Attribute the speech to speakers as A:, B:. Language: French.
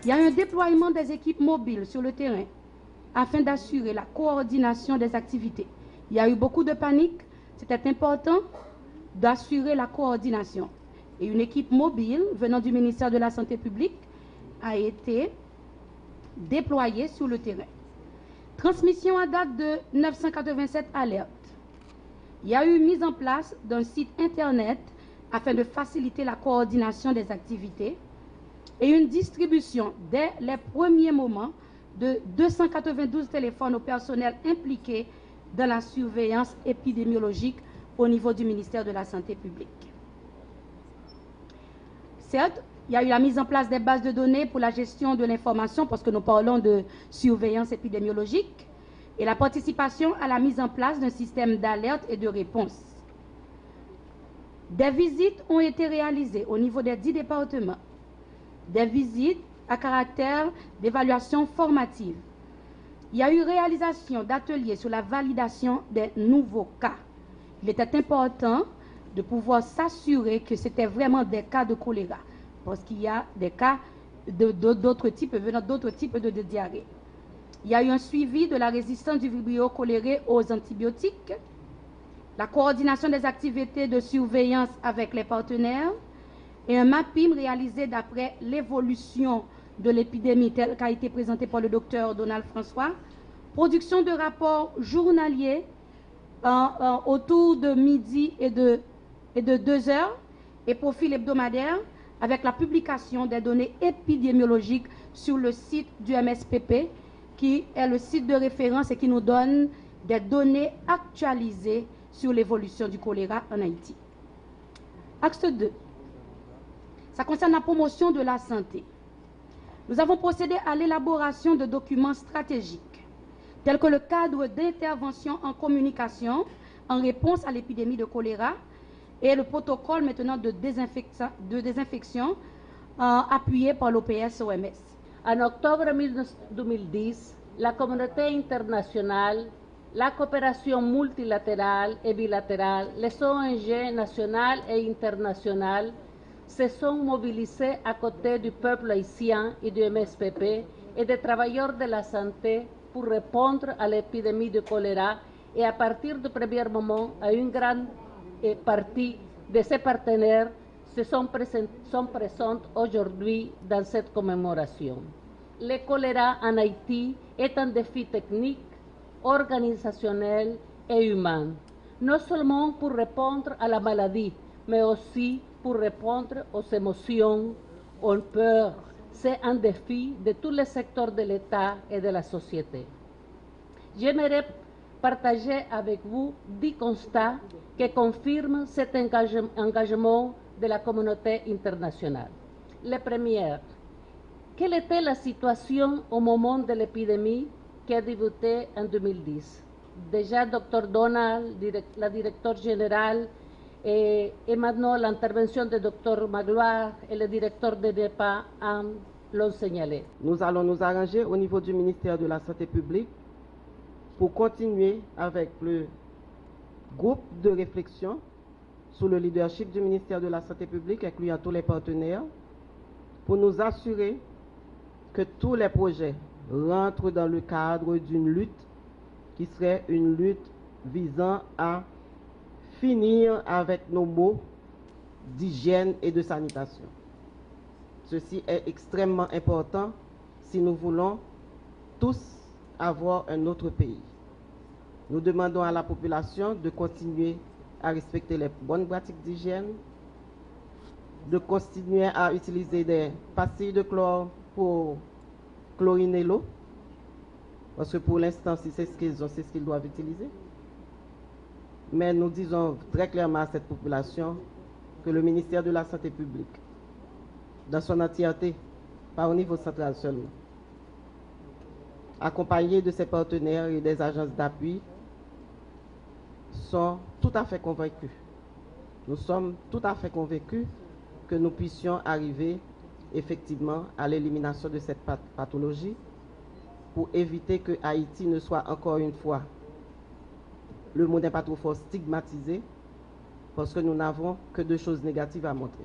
A: Il y a un déploiement des équipes mobiles sur le terrain afin d'assurer la coordination des activités. Il y a eu beaucoup de panique. C'était important d'assurer la coordination. Et une équipe mobile venant du ministère de la Santé publique a été déployée sur le terrain. Transmission à date de 987 alertes. Il y a eu mise en place d'un site internet afin de faciliter la coordination des activités et une distribution dès les premiers moments de 292 téléphones au personnel impliqué dans la surveillance épidémiologique au niveau du ministère de la Santé publique. Certes, il y a eu la mise en place des bases de données pour la gestion de l'information, parce que nous parlons de surveillance épidémiologique, et la participation à la mise en place d'un système d'alerte et de réponse. Des visites ont été réalisées au niveau des 10 départements, des visites à caractère d'évaluation formative. Il y a eu réalisation d'ateliers sur la validation des nouveaux cas. Il était important de pouvoir s'assurer que c'était vraiment des cas de choléra, parce qu'il y a des cas d'autres types, venant d'autres types de diarrhée. Il y a eu un suivi de la résistance du vibrio choléré aux antibiotiques, la coordination des activités de surveillance avec les partenaires et un mapping réalisé d'après l'évolution de l'épidémie telle qu'a été présentée par le docteur Donald François, production de rapports journaliers autour de midi et de 2 heures et profil hebdomadaire avec la publication des données épidémiologiques sur le site du MSPP, qui est le site de référence et qui nous donne des données actualisées sur l'évolution du choléra en Haïti. Axe 2. Ça concerne la promotion de la santé. Nous avons procédé à l'élaboration de documents stratégiques, tels que le cadre d'intervention en communication en réponse à l'épidémie de choléra et le protocole maintenant de désinfection appuyé par l'OPS-OMS.
B: En octobre 2010, la communauté internationale, la coopération multilatérale et bilatérale, les ONG nationales et internationales se sont mobilisées à côté du peuple haïtien et du MSPP et des travailleurs de la santé pour répondre à l'épidémie de choléra et à partir du premier moment, à une grande partie de ces partenaires sont présents aujourd'hui dans cette commémoration. Le choléra en Haïti est un défi technique, organisationnel et humain, non seulement pour répondre à la maladie, mais aussi pour répondre aux émotions, aux peurs. C'est un défi de tous les secteurs de l'État et de la société. J'aimerais partager avec vous 10 constats qui confirment cet engagement de la communauté internationale. Le premier, quelle était la situation au moment de l'épidémie qui a débuté en 2010? Déjà, Dr Donald, la directeur générale, et maintenant l'intervention de Dr Magloire et le directeur de DEPA l'ont signalé.
C: Nous allons nous arranger au niveau du ministère de la Santé publique pour continuer avec le groupe de réflexion sous le leadership du ministère de la Santé publique, incluant tous les partenaires, pour nous assurer que tous les projets rentrent dans le cadre d'une lutte qui serait une lutte visant à finir avec nos maux d'hygiène et de sanitation. Ceci est extrêmement important si nous voulons tous avoir un autre pays. Nous demandons à la population de continuer à respecter les bonnes pratiques d'hygiène, de continuer à utiliser des pastilles de chlore pour chloriner l'eau, parce que pour l'instant, si c'est ce qu'ils ont, c'est ce qu'ils doivent utiliser. Mais nous disons très clairement à cette population que le ministère de la Santé publique, dans son entièreté, pas au niveau central seulement, accompagné de ses partenaires et des agences d'appui, sont tout à fait convaincus. Nous sommes tout à fait convaincus que nous puissions arriver effectivement à l'élimination de cette pathologie pour éviter que Haïti ne soit encore une fois, le mot n'est pas trop fort, stigmatisé, parce que nous n'avons que de choses négatives à montrer.